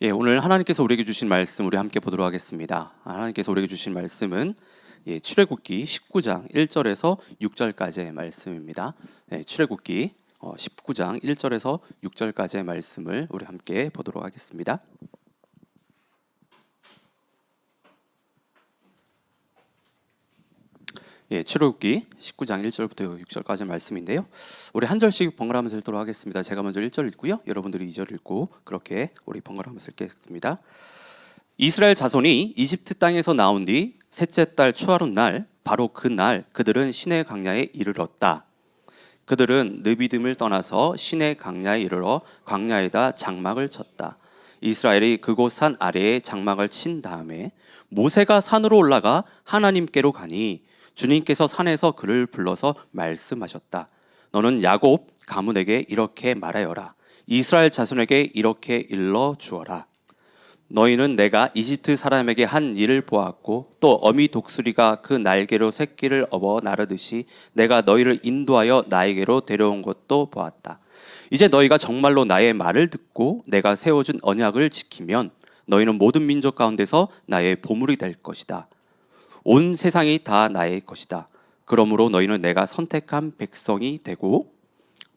예, 오늘 하나님께서 우리에게 주신 말씀 우리 함께 보도록 하겠습니다. 하나님께서 우리에게 주신 말씀은 출애굽기 19장 1절에서 6절까지의 말씀입니다. 출애굽기 19장 1절에서 6절까지의 말씀을 우리 함께 보도록 하겠습니다. 출애굽기 19장 1절부터 6절까지 말씀인데요. 우리 한 절씩 번갈아가면서 읽도록 하겠습니다. 제가 먼저 1절 읽고요. 여러분들이 2절 읽고 그렇게 우리 번갈아가면서 읽겠습니다. 이스라엘 자손이 이집트 땅에서 나온 뒤 셋째 달 초하룻 날 바로 그 날 그들은 시내 광야에 이르렀다. 그들은 느비딤을 떠나서 시내 광야에 이르러 광야에다 장막을 쳤다. 이스라엘이 그곳 산 아래에 장막을 친 다음에 모세가 산으로 올라가 하나님께로 가니 주님께서 산에서 그를 불러서 말씀하셨다. 너는 야곱 가문에게 이렇게 말하여라. 이스라엘 자손에게 이렇게 일러 주어라. 너희는 내가 이집트 사람에게 한 일을 보았고 또 어미 독수리가 그 날개로 새끼를 업어 나르듯이 내가 너희를 인도하여 나에게로 데려온 것도 보았다. 이제 너희가 정말로 나의 말을 듣고 내가 세워준 언약을 지키면 너희는 모든 민족 가운데서 나의 보물이 될 것이다. 온 세상이 다 나의 것이다. 그러므로 너희는 내가 선택한 백성이 되고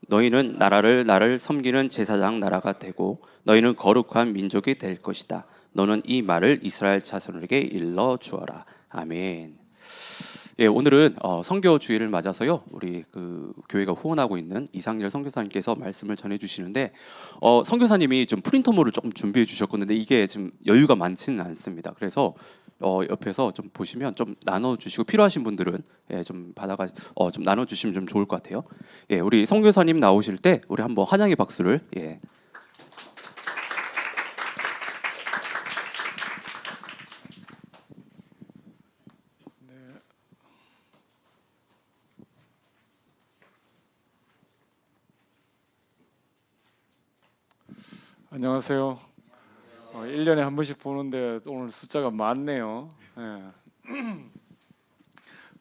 너희는 나를 섬기는 제사장 나라가 되고 너희는 거룩한 민족이 될 것이다. 너는 이 말을 이스라엘 자손에게 일러 주어라. 아멘. 오늘은 선교 주일을 맞아서요. 우리 그 교회가 후원하고 있는 이상열 선교사님께서 말씀을 전해 주시는데 선교사님이 좀 프린터물을 조금 준비해 주셨거든요. 이게 좀 여유가 많지는 않습니다. 그래서 옆에서 좀 보시면 좀 나눠 주시고 필요하신 분들은 좀 받아가 좀 나눠 주시면 좀 좋을 것 같아요. 우리 선교사님 나오실 때 우리 한번 환영의 박수를 안녕하세요. 1년에 한 번씩 보는데 오늘 숫자가 많네요.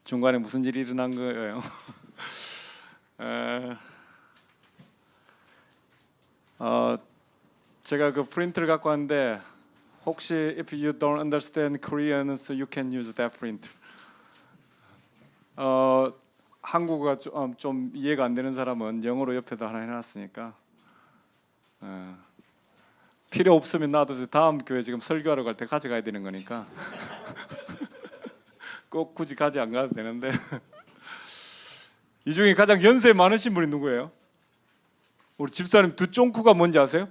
중간에 무슨 일이 일어난 거예요? 제가 그 프린터를 갖고 왔는데 혹시 if you don't understand Korean, so you can use that printer. 한국어가 좀 이해가 안 되는 사람은 영어로 옆에다 하나 해놨으니까 필요 없으면 놔두세요. 다음 교회 지금 설교하러 갈 때 가져가야 되는 거니까 꼭 굳이 가지 안 가도 되는데 이 중에 가장 연세 많으신 분이 누구예요? 우리 집사님 두쫑쿠가 뭔지 아세요?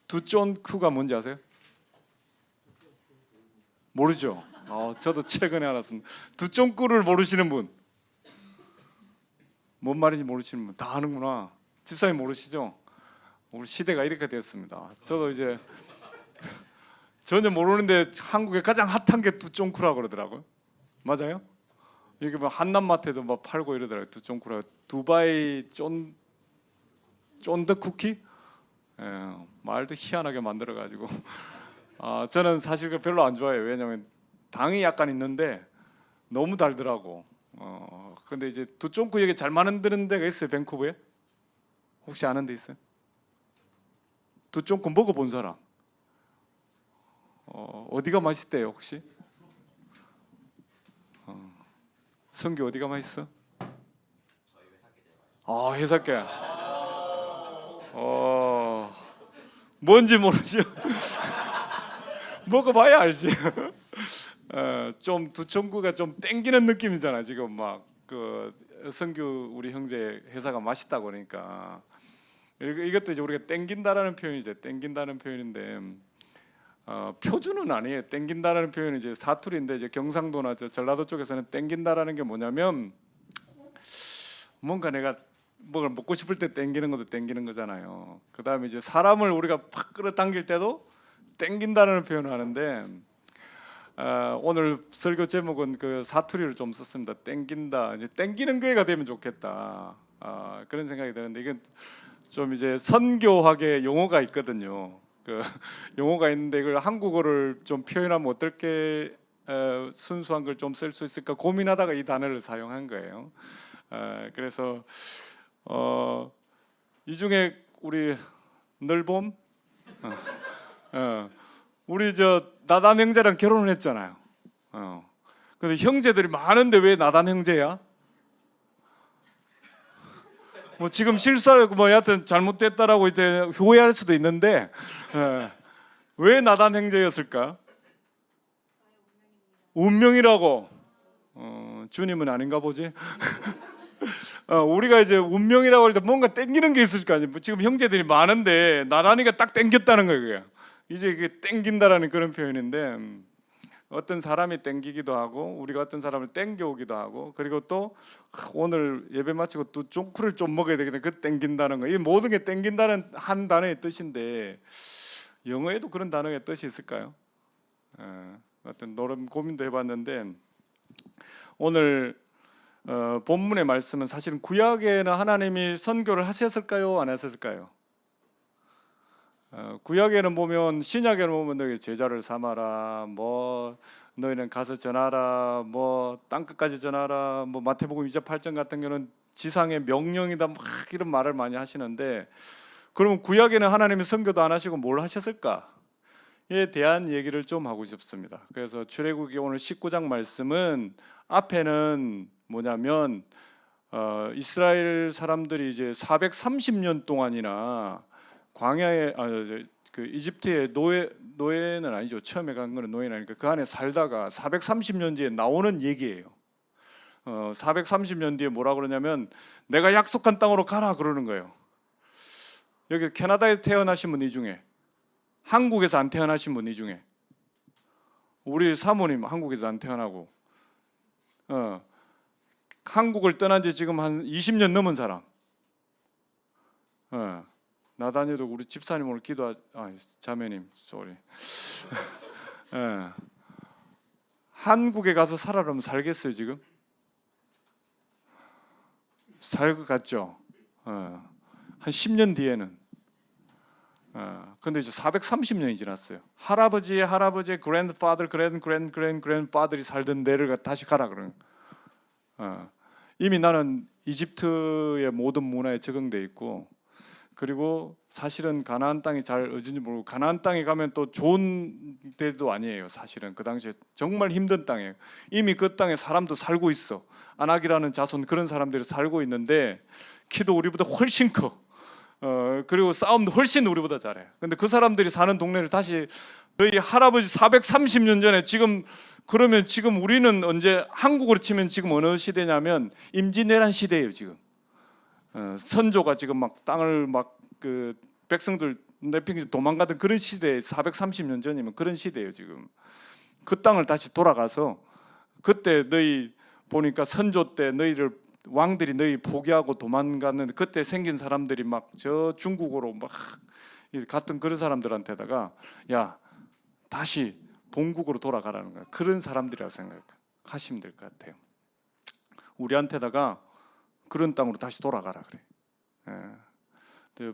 두쫑쿠가 뭔지 아세요? 모르죠? 저도 최근에 알았습니다. 두쫑쿠를 모르시는 분, 뭔 말인지 모르시는 분 다 아는구나. 집사님 모르시죠? 우리 시대가 이렇게 됐습니다. 저도 이제 전혀 모르는데 한국에 가장 핫한 게 두쫑쿠라고 그러더라고요. 맞아요? 여기 뭐 한남마트에도 막 팔고 이러더라고요. 두쫑쿠라. 두바이 쫀득 쿠키? 말도 희한하게 만들어가지고 저는 사실 별로 안 좋아해요. 왜냐하면 당이 약간 있는데 너무 달더라고. 근데 이제 두쫑쿠 여기 잘 만드는 데가 있어요. 밴쿠버에? 혹시 아는 데 있어요? 두쫑쿠 먹어본 사람? 어디가 맛있대요 혹시? 성규 어디가 맛있어? 회사께. 뭔지 모르죠. 먹어봐야 알지. 좀 두쫑쿠가 좀 땡기는 느낌이잖아. 지금 막 그 성규 우리 형제 회사가 맛있다고 그러니까. 이것도 이제 우리가 땡긴다라는 표현이죠. 땡긴다는 표현인데 표준은 아니에요. 땡긴다라는 표현은 이제 사투리인데 이제 경상도나 전라도 쪽에서는 땡긴다라는 게 뭐냐면 뭔가 내가 뭘 먹고 싶을 때 땡기는 것도 땡기는 거잖아요. 그 다음에 이제 사람을 우리가 팍 끌어당길 때도 땡긴다라는 표현을 하는데 오늘 설교 제목은 그 사투리를 좀 썼습니다. 땡긴다. 이제 땡기는 교회가 되면 좋겠다. 그런 생각이 드는데 이건 좀 이제 선교학의 용어가 있거든요. 그 용어가 있는데 이걸 한국어를 좀 표현하면 어떻게 순수한 걸 좀 쓸 수 있을까 고민하다가 이 단어를 사용한 거예요. 그래서 이 중에 우리 늘봄 우리 저 나단 형제랑 결혼을 했잖아요. 근데 형제들이 많은데 왜 나단 형제야? 뭐 지금 실수하고 뭐 여하튼 잘못됐다라고 이제 후회할 수도 있는데 왜 나단 형제였을까? 운명이라고. 주님은 아닌가 보지. 우리가 이제 운명이라고 할 때 뭔가 땡기는 게 있을 거 아니에요. 지금 형제들이 많은데 나단이가 딱 땡겼다는 거예요. 그게. 이제 그게 땡긴다라는 그런 표현인데 어떤 사람이 땡기기도 하고 우리가 어떤 사람을 땡겨오기도 하고 그리고 또 오늘 예배 마치고 또 종쿠를 좀 먹어야 되겠네. 그 땡긴다는 거. 이 모든 게 땡긴다는 한 단어의 뜻인데 영어에도 그런 단어의 뜻이 있을까요? 어떤 노름 고민도 해봤는데 오늘 본문의 말씀은 사실은 구약에는 하나님이 선교를 하셨을까요? 안 하셨을까요? 구약에는 보면 신약에는 보면 너희 제자를 삼아라, 뭐 너희는 가서 전하라, 뭐 땅끝까지 전하라, 뭐 마태복음 2장 8절 같은 경우는 지상의 명령이다, 막 이런 말을 많이 하시는데 그러면 구약에는 하나님이 선교도 안 하시고 뭘 하셨을까? 에 대한 얘기를 좀 하고 싶습니다. 그래서 출애굽기 오늘 19장 말씀은 앞에는 뭐냐면 이스라엘 사람들이 이제 430년 동안이나 광야에 그 이집트의 노예는 아니죠. 처음에 간 거는 노예는 아니니까 그 안에 살다가 430년 뒤에 나오는 얘기예요. 430년 뒤에 뭐라 그러냐면 내가 약속한 땅으로 가라 그러는 거예요. 여기 캐나다에 태어나신 분 이 중에 한국에서 안 태어나신 분 이 중에 우리 사모님 한국에서 안 태어나고 한국을 떠난 지 지금 한 20년 넘은 사람 나다니도 우리 집사님 오늘 자매님 쏘리 한국에 가서 살아라면 살겠어요 지금? 살 것 같죠? 한 10년 뒤에는 근데 이제 430년이 지났어요. 할아버지의 grandfather, grandfather이 살던 데를 다시 가라 그러는. 이미 나는 이집트의 모든 문화에 적응돼 있고, 그리고 사실은 가나안 땅이 잘 어딘지 모르고 가나안 땅에 가면 또 좋은 데도 아니에요. 사실은 그 당시에 정말 힘든 땅이에요. 이미 그 땅에 사람도 살고 있어. 아낙이라는 자손 그런 사람들이 살고 있는데 키도 우리보다 훨씬 커. 그리고 싸움도 훨씬 우리보다 잘해. 근데 그 사람들이 사는 동네를 다시 너희 할아버지 430년 전에 그러면 지금 우리는 언제 한국으로 치면 지금 어느 시대냐면 임진왜란 시대예요 지금. 선조가 지금 막 땅을 막 그 백성들 내팽개 도망가던 그런 시대에 430년 전이면 그런 시대예요 지금. 그 땅을 다시 돌아가서 그때 너희 보니까 선조 때 왕들이 너희 포기하고 도망갔는데 그때 생긴 사람들이 막 저 중국으로 막 갔던 그런 사람들한테다가 야 다시 본국으로 돌아가라는 거야. 그런 사람들이라고 생각하시면 될 것 같아요. 우리한테다가 그런 땅으로 다시 돌아가라 그래.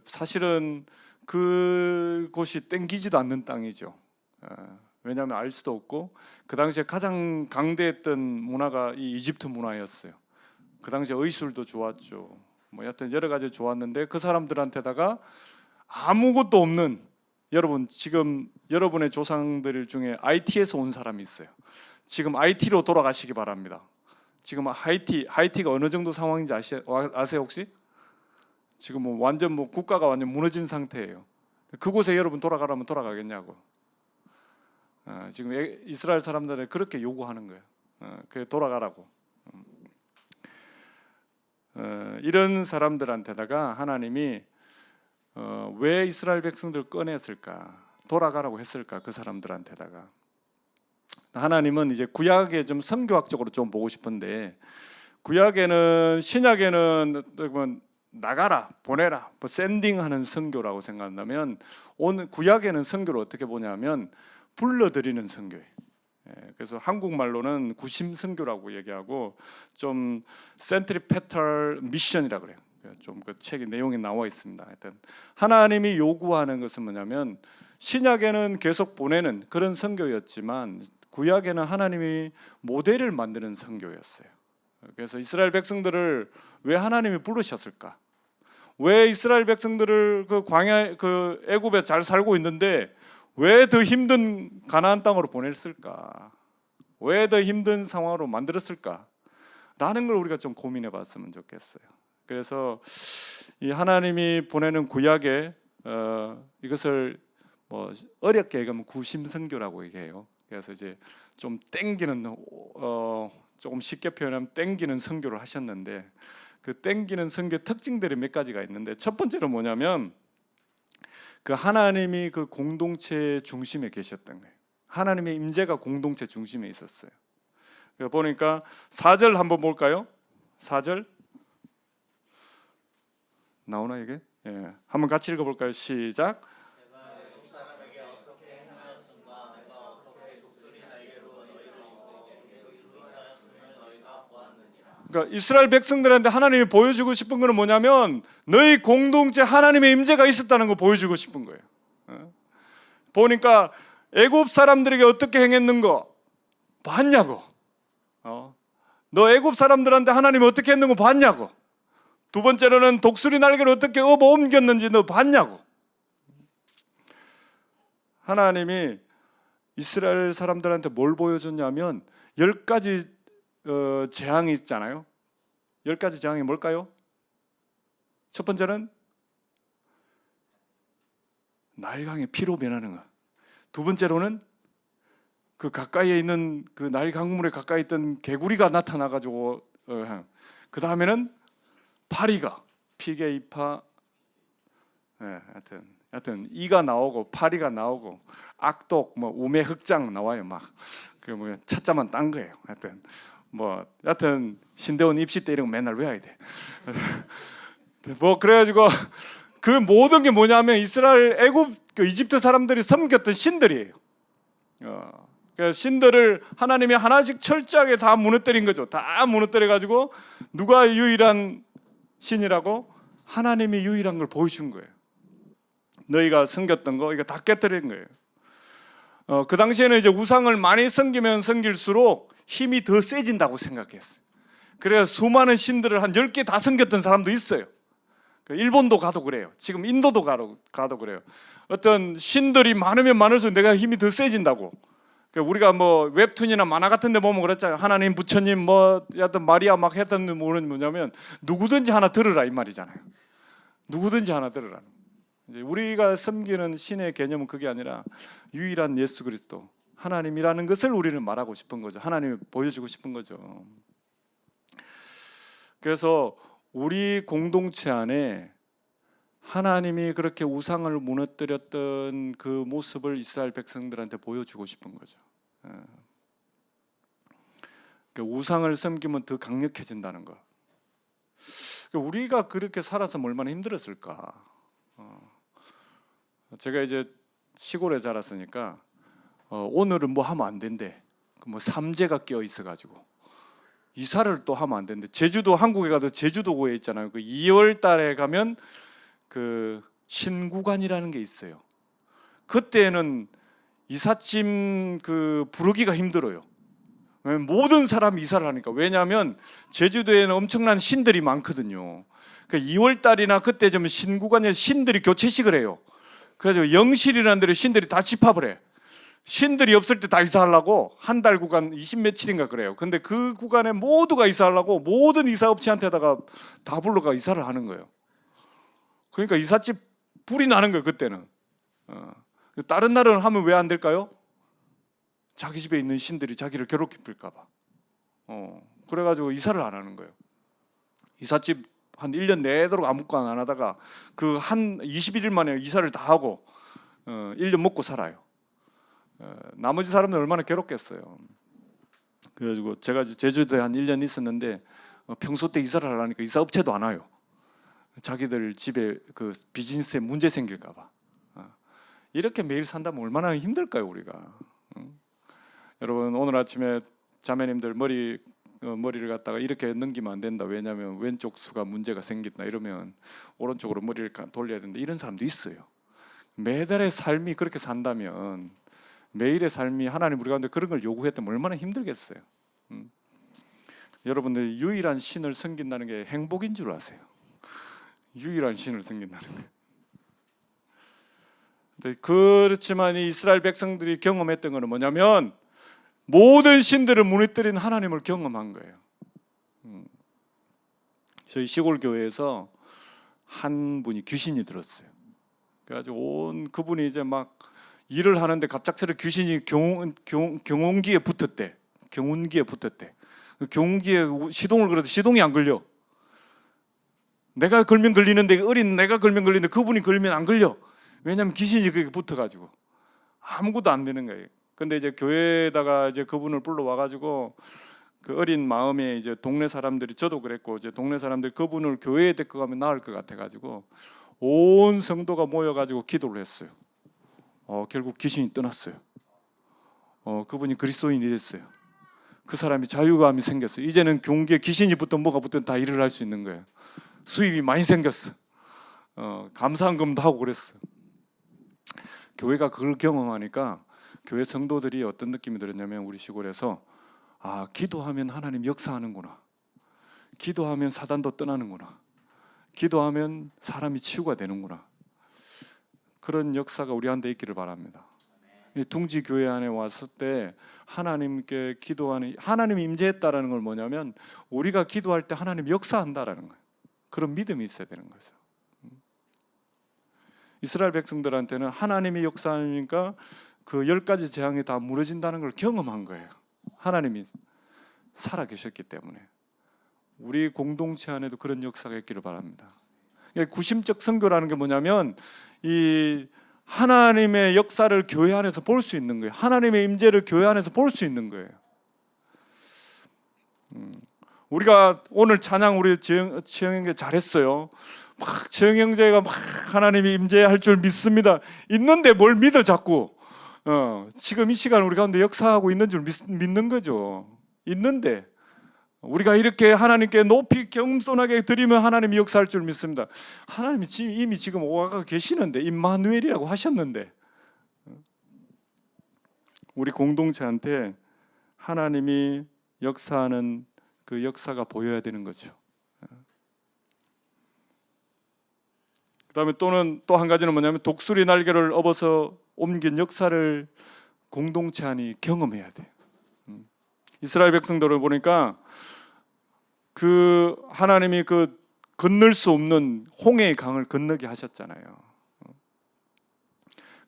사실은 그곳이 땡기지도 않는 땅이죠. 왜냐하면 알 수도 없고 그 당시에 가장 강대했던 문화가 이 이집트 문화였어요. 그 당시에 의술도 좋았죠. 뭐 여하튼 여러 가지 좋았는데 그 사람들한테다가 아무것도 없는 여러분 지금 여러분의 조상들 중에 IT에서 온 사람이 있어요. 지금 IT로 돌아가시기 바랍니다. 지금 하이티가 어느 정도 상황인지 아세요 혹시? 지금 뭐 완전 국가가 완전 무너진 상태예요. 그곳에 여러분 돌아가라면 돌아가겠냐고. 지금 이스라엘 사람들은 그렇게 요구하는 거예요. 그 돌아가라고. 이런 사람들한테다가 하나님이 왜 이스라엘 백성들 꺼냈을까? 돌아가라고 했을까? 그 사람들한테다가 하나님은 이제 구약에 좀 선교학적으로 좀 보고 싶은데 구약에는 신약에는 나가라 보내라 뭐 샌딩하는 선교라고 생각한다면 오늘 구약에는 선교를 어떻게 보냐면 불러들이는 선교예요. 그래서 한국말로는 구심 선교라고 얘기하고 좀 센트리페탈 미션이라 그래요. 좀 그 책의 내용이 나와 있습니다. 하여튼 하나님이 요구하는 것은 뭐냐면 신약에는 계속 보내는 그런 선교였지만 구약에는 하나님이 모델을 만드는 선교였어요. 그래서 이스라엘 백성들을 왜 하나님이 부르셨을까? 왜 이스라엘 백성들을 그 광야 그 애굽에 잘 살고 있는데 왜 더 힘든 가나안 땅으로 보냈을까? 왜 더 힘든 상황으로 만들었을까? 라는 걸 우리가 좀 고민해 봤으면 좋겠어요. 그래서 이 하나님이 보내는 구약에 이것을 뭐 어렵게 얘기하면 구심선교라고 얘기해요. 그래서 이제 좀 땡기는 조금 쉽게 표현하면 땡기는 선교를 하셨는데 그 땡기는 선교 특징들이 몇 가지가 있는데 첫 번째는 뭐냐면 그 하나님이 그 공동체 중심에 계셨던 거예요. 하나님의 임재가 공동체 중심에 있었어요. 그래서 보니까 4절 한번 볼까요? 4절 나오나 이게? 예, 한번 같이 읽어볼까요? 시작. 그러니까 이스라엘 백성들한테 하나님이 보여주고 싶은 것은 뭐냐면 너희 공동체 하나님의 임재가 있었다는 거 보여주고 싶은 거예요. 보니까 애굽 사람들에게 어떻게 행했는거 봤냐고. 너 애굽 사람들한테 하나님이 어떻게 했는거 봤냐고. 두 번째로는 독수리 날개를 어떻게 업어 옮겼는지 너 봤냐고. 하나님이 이스라엘 사람들한테 뭘 보여줬냐면 10가지 재앙이 있잖아요. 10가지 재앙이 뭘까요? 첫 번째는 나일강이 피로 변하는 거. 두 번째로는 그 가까이에 있는 그 나일 강물에 가까이 있던 개구리가 나타나가지고 그 다음에는 파리가 피게 이파 하여튼 이가 나오고 파리가 나오고 악독 뭐 우매 흑장 나와요. 막 그 뭐 차자만 딴 거예요. 하여튼 신대원 입시 때 이런 거 맨날 외워야 돼. 뭐 그래가지고 그 모든 게 뭐냐면 이스라엘 애굽 그 이집트 사람들이 섬겼던 신들이에요. 그 신들을 하나님이 하나씩 철저하게 다 무너뜨린 거죠. 다 무너뜨려 가지고 누가 유일한 신이라고? 하나님이 유일한 걸 보여준 거예요. 너희가 섬겼던 거 이거 다 깨뜨린 거예요. 그 당시에는 이제 우상을 많이 섬기면 섬길수록 힘이 더 세진다고 생각했어요. 그래서 수많은 신들을 한 10개 다 섬겼던 사람도 있어요. 일본도 가도 그래요. 지금 인도도 가도 그래요. 어떤 신들이 많으면 많을수록 내가 힘이 더 세진다고. 우리가 뭐 웹툰이나 만화 같은 데 보면 그랬잖아요. 하나님, 부처님, 여하튼 마리아 막 했던 뭐는 뭐냐면 누구든지 하나 들으라 이 말이잖아요. 누구든지 하나 들으라. 이제 우리가 섬기는 신의 개념은 그게 아니라 유일한 예수 그리스도 하나님이라는 것을 우리는 말하고 싶은 거죠. 하나님이 보여주고 싶은 거죠. 그래서 우리 공동체 안에 하나님이 그렇게 우상을 무너뜨렸던 그 모습을 이스라엘 백성들한테 보여주고 싶은 거죠. 우상을 섬기면 더 강력해진다는 거. 우리가 그렇게 살아서 얼마나 힘들었을까. 제가 이제 시골에 자랐으니까 오늘은 뭐 하면 안 된대. 뭐 삼재가 껴 있어가지고 이사를 또 하면 안 된대. 제주도 한국에 가도 제주도고에 있잖아요. 그 2월 달에 가면 그 신구관이라는 게 있어요. 그때는 이삿짐 그 부르기가 힘들어요. 모든 사람이 이사를 하니까. 왜냐하면 제주도에는 엄청난 신들이 많거든요. 그 2월 달이나 그때 좀 신구관에 신들이 교체식을 해요. 그래서 영실이라는 데를 신들이 다 집합을 해. 신들이 없을 때 다 이사하려고 한 달 구간 20 며칠인가 그래요. 근데 그 구간에 모두가 이사하려고 모든 이사업체한테다가 다 불러가 이사를 하는 거예요. 그러니까 이삿집 불이 나는 거예요 그때는. 다른 날은 하면 왜 안 될까요? 자기 집에 있는 신들이 자기를 괴롭힐까 봐. 그래가지고 이사를 안 하는 거예요. 이삿집 한 1년 내도록 아무것도 안 하다가 그 한 21일 만에 이사를 다 하고 1년 먹고 살아요. 나머지 사람들은 얼마나 괴롭겠어요. 그래가지고 제가 제주도에 한 1년 있었는데 평소 때 이사를 하려니까 이사업체도 안 와요. 자기들 집에 그 비즈니스에 문제 생길까 봐. 이렇게 매일 산다면 얼마나 힘들까요 우리가. 여러분 오늘 아침에 자매님들 머리를 갖다가 이렇게 넘기면 안 된다. 왜냐하면 왼쪽 수가 문제가 생긴다 이러면 오른쪽으로 머리를 돌려야 된다. 이런 사람도 있어요. 매달의 삶이 그렇게 산다면 매일의 삶이 하나님 우리 가운데 그런 걸 요구했다면 얼마나 힘들겠어요. 여러분들 유일한 신을 섬긴다는 게 행복인 줄 아세요? 유일한 신을 섬긴다는 거예요. 그렇지만 이 이스라엘 백성들이 경험했던 것은 뭐냐면 모든 신들을 무너뜨린 하나님을 경험한 거예요. 저희 시골 교회에서 한 분이 귀신이 들었어요. 그래가지고 그분이 이제 막 일을 하는데 갑작스레 귀신이 경운기에 붙었대. 경운기에 붙었대. 경운기에 시동을 걸어도 시동이 안 걸려. 내가 걸면 걸리는데 어린 내가 걸면 걸리는데 그분이 걸면 안 걸려. 왜냐하면 귀신이 거기 붙어가지고 아무것도 안 되는 거예요. 근데 이제 교회에다가 이제 그분을 불러와가지고 그 어린 마음에 이제 동네 사람들이 저도 그랬고 이제 동네 사람들이 그분을 교회에 데리고 가면 나을 것 같아가지고 온 성도가 모여가지고 기도를 했어요. 결국 귀신이 떠났어요. 그분이 그리스도인이 됐어요. 그 사람이 자유감이 생겼어요. 이제는 경기에 귀신이 붙든 뭐가 붙든 다 일을 할 수 있는 거예요. 수입이 많이 생겼어. 감사한금도 하고 그랬어. 교회가 그걸 경험하니까 교회 성도들이 어떤 느낌이 들었냐면 우리 시골에서 기도하면 하나님 역사하는구나. 기도하면 사단도 떠나는구나. 기도하면 사람이 치유가 되는구나. 그런 역사가 우리한테 있기를 바랍니다. 둥지 교회 안에 왔을 때 하나님께 기도하는 하나님이 임재했다라는 걸 뭐냐면 우리가 기도할 때 하나님 역사한다라는 거예요. 그런 믿음이 있어야 되는 거죠. 이스라엘 백성들한테는 하나님이 역사하니까 그 10가지 재앙이 다 무너진다는 걸 경험한 거예요. 하나님이 살아계셨기 때문에 우리 공동체 안에도 그런 역사가 있기를 바랍니다. 구심적 선교라는 게 뭐냐면 이 하나님의 역사를 교회 안에서 볼 수 있는 거예요. 하나님의 임재를 교회 안에서 볼 수 있는 거예요. 우리가 오늘 찬양 우리 지영 형제 잘했어요. 막 지영 형제가 막 하나님이 임재할 줄 믿습니다. 있는데 뭘 믿어 자꾸. 지금 이 시간 우리 가운데 역사하고 있는 줄 믿는 거죠. 있는데 우리가 이렇게 하나님께 높이 겸손하게 드리면 하나님이 역사할 줄 믿습니다. 하나님이 이미 지금 오아가 계시는데 임마누엘이라고 하셨는데 우리 공동체한테 하나님이 역사하는 그 역사가 보여야 되는 거죠. 그다음에 또 한 가지는 뭐냐면 독수리 날개를 업어서 옮긴 역사를 공동체 안이 경험해야 돼. 이스라엘 백성들을 보니까 그 하나님이 그 건널 수 없는 홍해의 강을 건너게 하셨잖아요.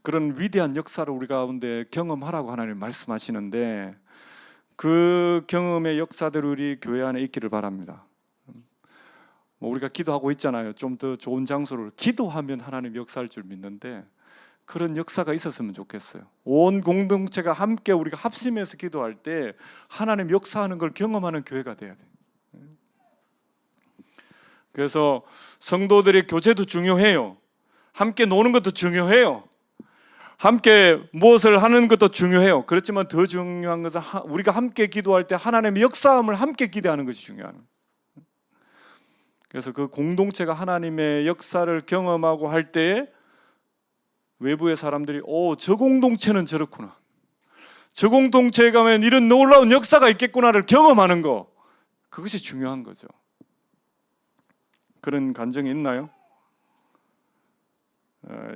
그런 위대한 역사를 우리 가운데 경험하라고 하나님 말씀하시는데 그 경험의 역사들이 우리 교회 안에 있기를 바랍니다. 우리가 기도하고 있잖아요. 좀 더 좋은 장소를 기도하면 하나님 역사할 줄 믿는데 그런 역사가 있었으면 좋겠어요. 온 공동체가 함께 우리가 합심해서 기도할 때 하나님 역사하는 걸 경험하는 교회가 돼야 돼요. 그래서 성도들의 교제도 중요해요. 함께 노는 것도 중요해요. 함께 무엇을 하는 것도 중요해요. 그렇지만 더 중요한 것은 우리가 함께 기도할 때 하나님의 역사함을 함께 기대하는 것이 중요한. 그래서 그 공동체가 하나님의 역사를 경험하고 할 때에 외부의 사람들이 저 공동체는 저렇구나. 저 공동체에 가면 이런 놀라운 역사가 있겠구나를 경험하는 거. 그것이 중요한 거죠. 그런 감정이 있나요?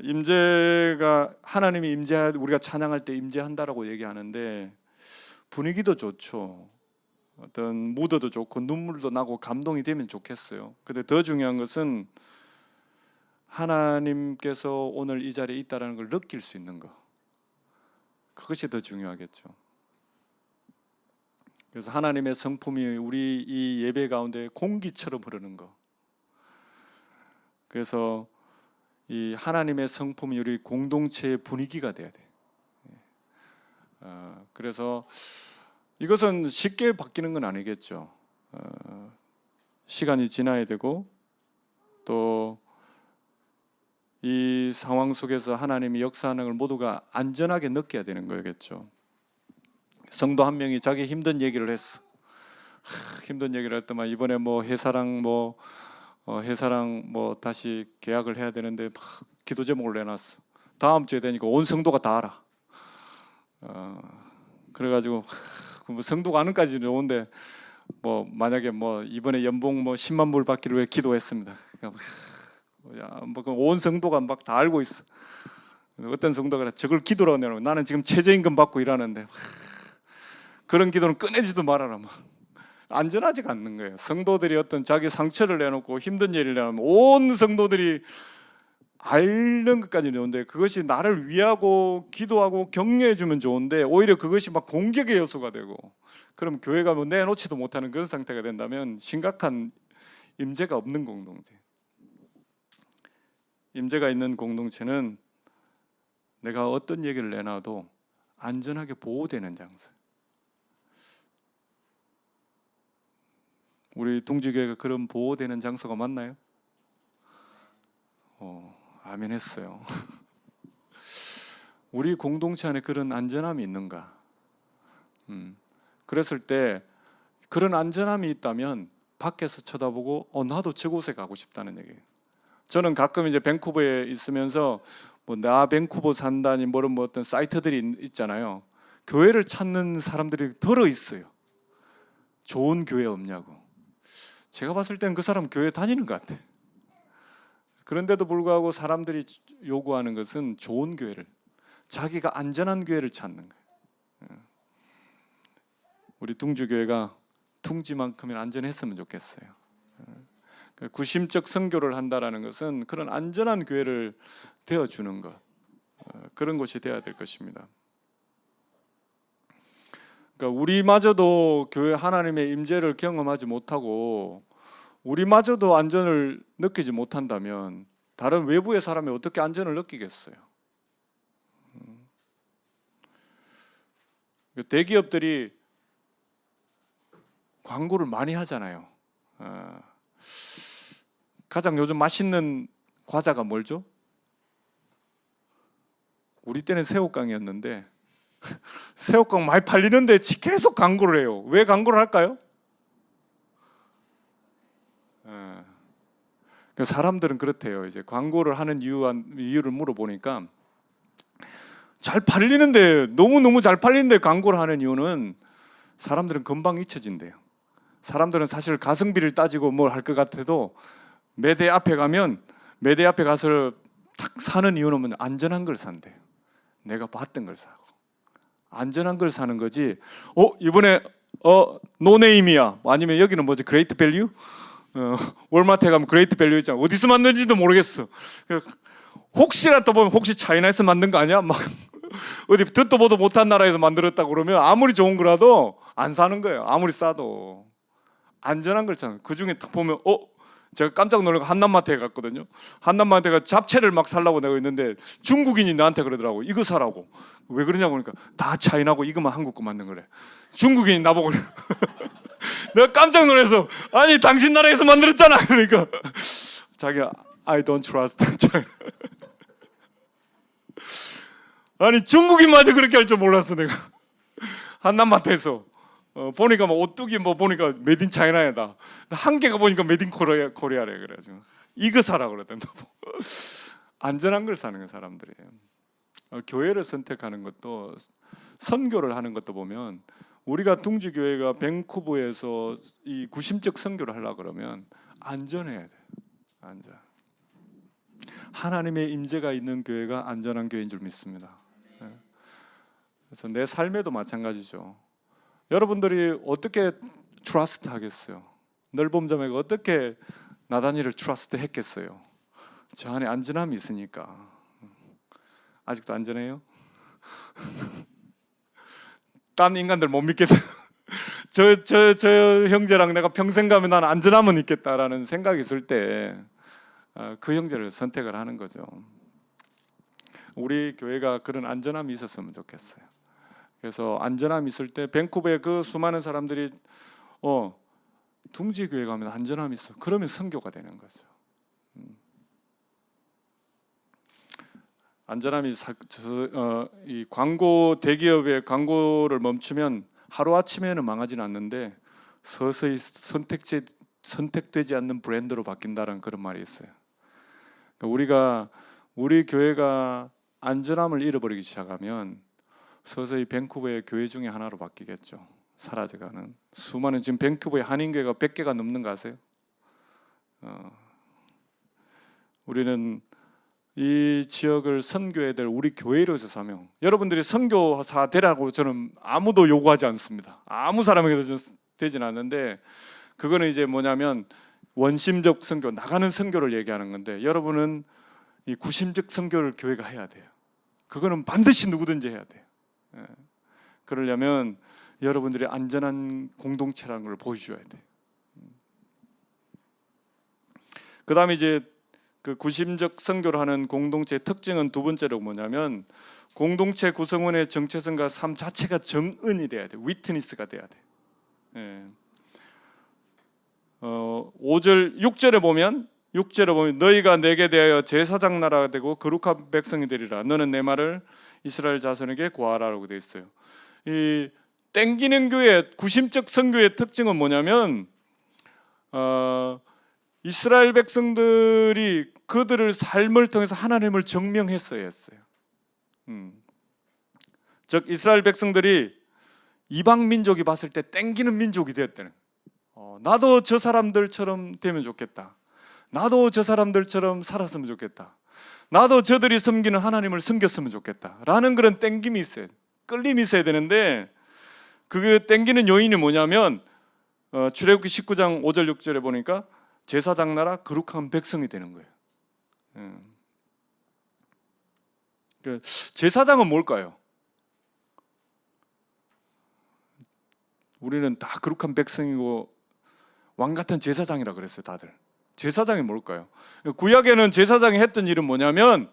임재가 하나님이 우리가 찬양할 때 임재한다라고 얘기하는데 분위기도 좋죠. 어떤 무드도 좋고 눈물도 나고 감동이 되면 좋겠어요. 근데 더 중요한 것은 하나님께서 오늘 이 자리에 있다라는 걸 느낄 수 있는 거. 그것이 더 중요하겠죠. 그래서 하나님의 성품이 우리 이 예배 가운데 공기처럼 흐르는 거. 그래서 이 하나님의 성품이 우리 공동체의 분위기가 돼야 돼. 그래서 이것은 쉽게 바뀌는 건 아니겠죠. 시간이 지나야 되고 또 이 상황 속에서 하나님이 역사하는 걸 모두가 안전하게 느껴야 되는 거겠죠. 성도 한 명이 자기 힘든 얘기를 했어. 힘든 얘기를 했더만 이번에 뭐 회사랑 다시 계약을 해야 되는데 막 기도 제목을 내놨어. 다음 주에 되니까 온 성도가 다 알아. 그래가지고 뭐 성도가 아는까지는 좋은데 만약에 이번에 연봉 10만 불 받기를 위해 기도했습니다. 그러니까 온 성도가 막 다 알고 있어. 어떤 성도가 저걸 기도라고 내놓고 나는 지금 최저임금 받고 일하는데 그런 기도는 꺼내지도 말아라. 막 안전하지가 않는 거예요. 성도들이 어떤 자기 상처를 내놓고 힘든 일을 내놓으면 온 성도들이 앓는 것까지는 좋은데 그것이 나를 위하고 기도하고 격려해 주면 좋은데 오히려 그것이 막 공격의 요소가 되고 그럼 교회가 뭐 내놓지도 못하는 그런 상태가 된다면 심각한 임재가 없는 공동체. 임재가 있는 공동체는 내가 어떤 얘기를 내놔도 안전하게 보호되는 장소. 우리 둥지교회가 그런 보호되는 장소가 맞나요? 아멘 했어요. 우리 공동체 안에 그런 안전함이 있는가? 그랬을 때 그런 안전함이 있다면 밖에서 쳐다보고 나도 저곳에 가고 싶다는 얘기예요. 저는 가끔 이제 밴쿠버에 있으면서 뭐 나 밴쿠버 산다니 뭐 어떤 사이트들이 있잖아요. 교회를 찾는 사람들이 들어 있어요. 좋은 교회 없냐고. 제가 봤을 땐 그 사람 교회 다니는 것 같아. 그런데도 불구하고 사람들이 요구하는 것은 좋은 교회를, 자기가 안전한 교회를 찾는 거예요. 우리 둥지교회가 둥지만큼은 안전했으면 좋겠어요. 구심적 선교를 한다라는 것은 그런 안전한 교회를 되어주는 것, 그런 것이 되어야 될 것입니다. 그러니까 우리마저도 교회 하나님의 임재를 경험하지 못하고 우리마저도 안전을 느끼지 못한다면 다른 외부의 사람이 어떻게 안전을 느끼겠어요? 대기업들이 광고를 많이 하잖아요. 가장 요즘 맛있는 과자가 뭘죠? 우리 때는 새우깡이었는데 새우깡 많이 팔리는데 계속 광고를 해요. 왜 광고를 할까요? 사람들은 그렇대요. 이제 광고를 하는 이유를 물어보니까 잘 팔리는데 너무 잘 팔리는데 광고를 하는 이유는 사람들은 금방 잊혀진대요. 사람들은 사실 가성비를 따지고 뭘 할 것 같아도 매대 앞에 가서 탁 사는 이유는 뭐냐? 안전한 걸 산대요. 내가 봤던 걸 사고 안전한 걸 사는 거지. 이번에 노네임이야. 아니면 여기는 뭐지? 그레이트 밸류? 월마트에 가면 그레이트 밸류 있잖아. 어디서 만든지도 모르겠어. 혹시라도 보면 혹시 차이나에서 만든 거 아니야? 막 어디 듣도 보도 못한 나라에서 만들었다고 그러면 아무리 좋은 거라도 안 사는 거예요. 아무리 싸도 안전한 걸 사는. 그 중에 딱 보면 제가 깜짝 놀라고 한남마트에 갔거든요. 한남마트가 잡채를 막 살라고 내가 있는데 중국인이 나한테 그러더라고. 이거 사라고. 왜 그러냐고 그러니까 다 차이나고 이것만 한국 거 만든 거래. 중국인이 나보고 그래. 내가 깜짝 놀라서 아니 당신 나라에서 만들었잖아. 그러니까 자기가 I don't trust China. 아니 중국인마저 그렇게 할 줄 몰랐어 내가. 한남마트에서 보니까 뭐 오뚜기 뭐 보니까 메딘 차이나에다 한 개가 보니까 메딘 코리아래. 그래가지고 이거 사라 그러던데. 안전한 걸 사는 거 사람들이에요. 교회를 선택하는 것도 선교를 하는 것도 보면 우리가 둥지교회가 밴쿠버에서 이 구심적 선교를 하려고 그러면 안전해야 돼요. 안전. 하나님의 임재가 있는 교회가 안전한 교회인 줄 믿습니다. 그래서 내 삶에도 마찬가지죠. 여러분들이 어떻게 트러스트 하겠어요? 넓음점에가 어떻게 나다니를 트러스트 했겠어요? 저 안에 안전함이 있으니까. 아직도 안전해요? 딴 인간들 못 믿겠다. 저 형제랑 내가 평생 가면 난 안전함은 있겠다라는 생각이 있을 때 그 형제를 선택을 하는 거죠. 우리 교회가 그런 안전함이 있었으면 좋겠어요. 그래서 안전함이 있을 때 밴쿠버의 그 수많은 사람들이 둥지 교회 가면 안전함이 있어. 그러면 선교가 되는 거죠. 안전함이 이 광고 대기업의 광고를 멈추면 하루 아침에는 망하지는 않는데 서서히 선택되지 않는 브랜드로 바뀐다는 그런 말이 있어요. 그러니까 우리 교회가 안전함을 잃어버리기 시작하면 서서히 밴쿠버의 교회 중에 하나로 바뀌겠죠. 사라져가는 수많은 지금 밴쿠버의 한인교회가 100개가 넘는 거 아세요? 우리는 이 지역을 선교해야 될 우리 교회로서 사명. 여러분들이 선교사 되라고 저는 아무도 요구하지 않습니다. 아무 사람에게도 되진 않는데, 그거는 이제 뭐냐면 원심적 선교, 나가는 선교를 얘기하는 건데, 여러분은 이 구심적 선교를 교회가 해야 돼요. 그거는 반드시 누구든지 해야 돼요. 예. 그러려면 여러분들이 안전한 공동체라는 걸 보여줘야 돼요. 그 다음에 이제 그 구심적 선교를 하는 공동체의 특징은 두 번째로 뭐냐면, 공동체 구성원의 정체성과 삶 자체가 정은이 돼야 돼. 위트니스가 돼야 돼. 예. 6절에 보면 너희가 내게 대하여 제사장 나라가 되고 거룩한 백성이 되리라. 너는 내 말을 이스라엘 자손에게 구하라라고 되어 있어요. 이 땡기는 교회, 구심적 선교의 특징은 뭐냐면, 이스라엘 백성들이 그들을 삶을 통해서 하나님을 증명했어야 했어요. 즉 이스라엘 백성들이 이방 민족이 봤을 때 땡기는 민족이 되었다는 거예요. 나도 저 사람들처럼 되면 좋겠다. 나도 저 사람들처럼 살았으면 좋겠다. 나도 저들이 섬기는 하나님을 섬겼으면 좋겠다 라는 그런 땡김이 있어요. 끌림이 있어야 되는데, 그 땡기는 요인이 뭐냐면 출애굽기 19장 5절 6절에 보니까 제사장 나라 거룩한 백성이 되는 거예요. 제사장은 뭘까요? 우리는 다 거룩한 백성이고 왕 같은 제사장이라 그랬어요, 다들. 제사장이 뭘까요? 구약에는 제사장이 했던 일은 뭐냐면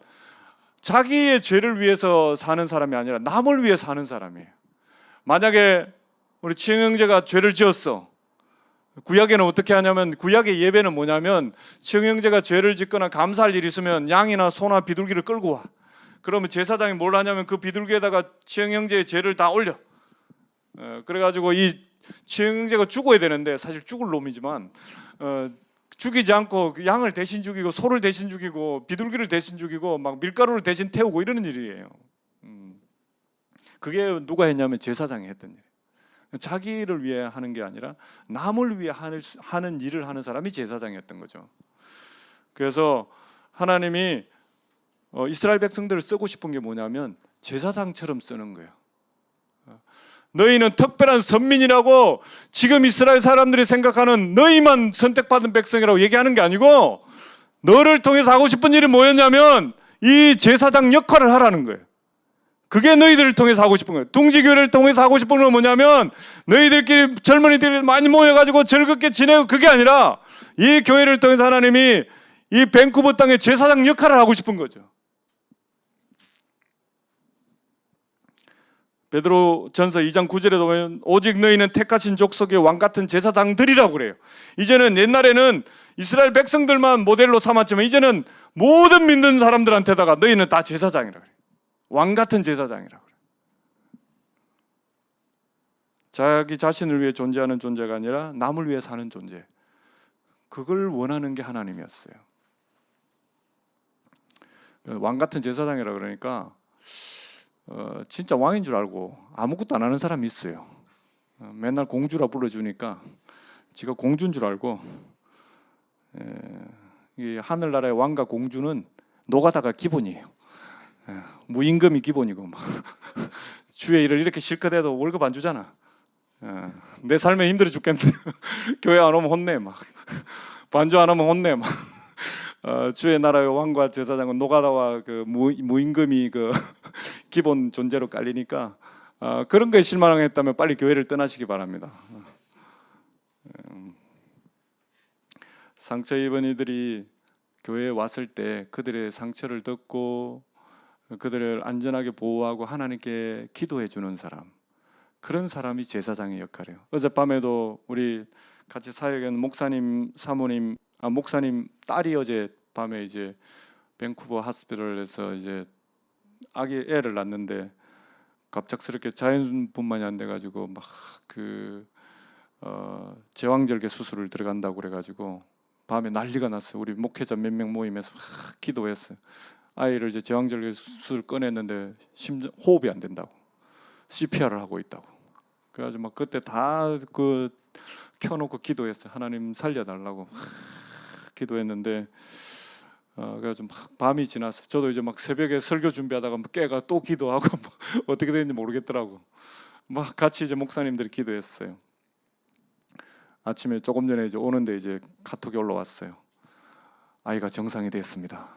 자기의 죄를 위해서 사는 사람이 아니라 남을 위해 사는 사람이에요. 만약에 우리 치영 형제가 죄를 지었어. 구약에는 어떻게 하냐면, 구약의 예배는 뭐냐면 치영 형제가 죄를 짓거나 감사할 일이 있으면 양이나 소나 비둘기를 끌고 와. 그러면 제사장이 뭘 하냐면 그 비둘기에다가 치영 형제의 죄를 다 올려. 그래가지고 이 치영 형제가 죽어야 되는데, 사실 죽을 놈이지만 죽이지 않고 양을 대신 죽이고 소를 대신 죽이고 비둘기를 대신 죽이고 막 밀가루를 대신 태우고 이러는 일이에요. 그게 누가 했냐면 제사장이 했던 일이에요. 자기를 위해 하는 게 아니라 남을 위해 하는 일을 하는 사람이 제사장이었던 거죠. 그래서 하나님이 이스라엘 백성들을 쓰고 싶은 게 뭐냐면 제사장처럼 쓰는 거예요. 너희는 특별한 선민이라고 지금 이스라엘 사람들이 생각하는 너희만 선택받은 백성이라고 얘기하는 게 아니고, 너를 통해서 하고 싶은 일이 뭐였냐면 이 제사장 역할을 하라는 거예요. 그게 너희들을 통해서 하고 싶은 거예요. 둥지교회를 통해서 하고 싶은 건 뭐냐면 너희들끼리 젊은이들이 많이 모여가지고 즐겁게 지내고, 그게 아니라 이 교회를 통해서 하나님이 이 밴쿠버 땅의 제사장 역할을 하고 싶은 거죠. 베드로 전서 2장 9절에 보면 오직 너희는 택하신 족속의 왕 같은 제사장들이라고 그래요. 이제는, 옛날에는 이스라엘 백성들만 모델로 삼았지만 이제는 모든 믿는 사람들한테다가 너희는 다 제사장이라고 그래요. 왕 같은 제사장이라고 그래요. 자기 자신을 위해 존재하는 존재가 아니라 남을 위해 사는 존재. 그걸 원하는 게 하나님이었어요. 왕 같은 제사장이라 그러니까 진짜 왕인 줄 알고 아무것도 안 하는 사람이 있어요. 맨날 공주라 불러주니까 지가 공주인 줄 알고, 이 하늘나라의 왕과 공주는 노가다가 기본이에요. 무임금이 기본이고 막 주의 일을 이렇게 실컷 해도 월급 안 주잖아. 내 삶에 힘들어 죽겠는데 교회 안 오면 혼내, 막 반주 안 하면 혼내, 막 주의 나라의 왕과 제사장은 노가다와 그 무임금이 그 기본 존재로 깔리니까 그런 거에 실망했다면 빨리 교회를 떠나시기 바랍니다. 상처 입은 이들이 교회에 왔을 때 그들의 상처를 듣고 그들을 안전하게 보호하고 하나님께 기도해 주는 사람, 그런 사람이 제사장의 역할이에요. 어젯밤에도 우리 같이 사역하는 목사님 사모님, 목사님 딸이 어젯밤에 이제 밴쿠버 하스피털에서 이제 애를 낳는데 갑작스럽게 자연분만이 안 돼가지고 막 제왕절개 수술을 들어간다고 그래가지고 밤에 난리가 났어요. 우리 목회자 몇 명 모임에서 막 기도했어요. 아이를 이제 제왕절개 수술 꺼냈는데 호흡이 안 된다고, CPR을 하고 있다고. 그래가지고 막 그때 다 켜놓고 기도했어요. 하나님 살려달라고 기도했는데 그래서 막 밤이 지나서 저도 이제 막 새벽에 설교 준비하다가 막 깨가 또 기도하고 뭐 어떻게 됐는지 모르겠더라고. 막 같이 이제 목사님들이 기도했어요. 아침에 조금 전에 이제 오는데 이제 카톡이 올라왔어요. 아이가 정상이 됐습니다.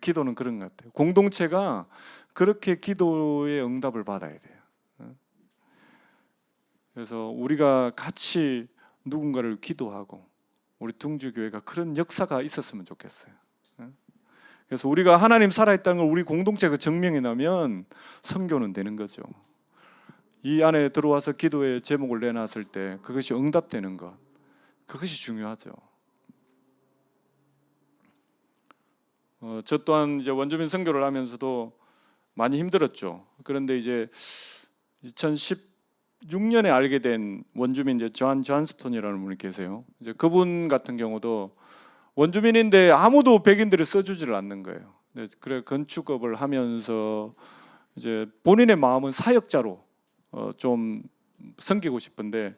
기도는 그런 것 같아요. 공동체가 그렇게 기도의 응답을 받아야 돼요. 그래서 우리가 같이 누군가를 기도하고 우리 둥주교회가 그런 역사가 있었으면 좋겠어요. 그래서 우리가 하나님 살아있다는 걸 우리 공동체가 증명해 나면 선교는 되는 거죠. 이 안에 들어와서 기도의 제목을 내놨을 때 그것이 응답되는 것, 그것이 중요하죠. 저 또한 이제 원주민 선교를 하면서도 많이 힘들었죠. 그런데 이제 2016년에 알게 된 원주민 이제 존스톤이라는 분이 계세요. 이제 그분 같은 경우도 원주민인데 아무도 백인들을 써주지를 않는 거예요. 그래 건축업을 하면서 이제 본인의 마음은 사역자로 좀 섬기고 싶은데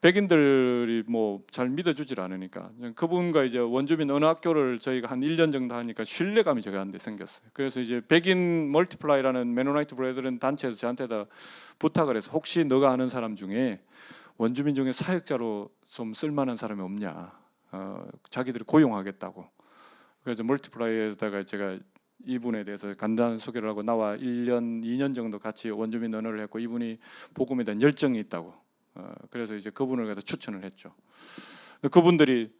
백인들이 뭐 잘 믿어주질 않으니까 그분과 이제 원주민 어느 학교를 저희가 한 1년 정도 하니까 신뢰감이 저한테 생겼어요. 그래서 이제 백인 멀티플라이라는 메노나이트 브레드런 단체에서 저한테다 부탁을 해서 혹시 너가 아는 사람 중에 원주민 중에 사역자로 좀 쓸만한 사람이 없냐, 자기들이 고용하겠다고. 그래서 멀티플라이에다가 제가 이분에 대해서 간단한 소개를 하고 나와 1년, 2년 정도 같이 원주민 언어를 했고 이분이 복음에 대한 열정이 있다고. 그래서 이제 그분을 갖다 추천을 했죠. 그분들이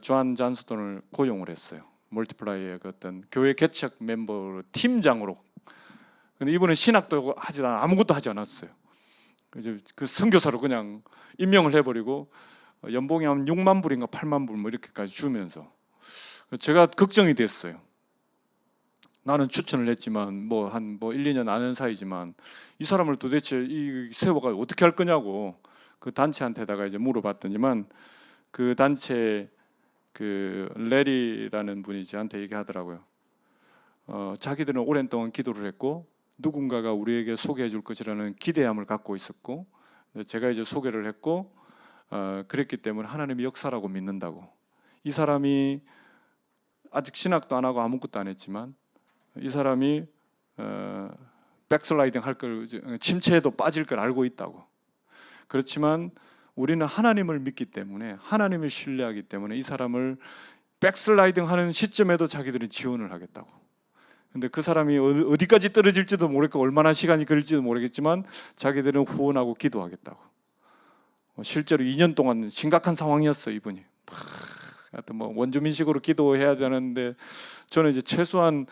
존스톤을 고용을 했어요. 멀티플라이의 그 어떤 교회 개척 멤버로 팀장으로. 근데 이분은 신학도 하지 않아 아무것도 하지 않았어요. 이제 그 선교사로 그냥 임명을 해버리고 연봉이 한 6만 불인가 8만 불 뭐 이렇게까지 주면서 제가 걱정이 됐어요. 나는 추천을 했지만 뭐 1, 2년 아는 사이지만 이 사람을 도대체 이 세워가 어떻게 할 거냐고 그 단체한테다가 이제 물어봤더니만 그 단체 그 레리라는 분이 저한테 얘기하더라고요. 자기들은 오랜 동안 기도를 했고 누군가가 우리에게 소개해 줄 것이라는 기대함을 갖고 있었고 제가 이제 소개를 했고 그랬기 때문에 하나님의 역사라고 믿는다고. 이 사람이 아직 신학도 안 하고 아무것도 안 했지만 이 사람이 백슬라이딩 할 걸, 침체에도 빠질 걸 알고 있다고. 그렇지만 우리는 하나님을 믿기 때문에 하나님을 신뢰하기 때문에 이 사람을 백슬라이딩 하는 시점에도 자기들이 지원을 하겠다고. 근데 그 사람이 어디까지 떨어질지도 모르겠고 얼마나 시간이 걸릴지도 모르겠지만 자기들은 후원하고 기도하겠다고. 실제로 2년 동안 심각한 상황이었어 이분이. 하여튼 뭐 원주민식으로 기도해야 되는데 저는 이제 최소한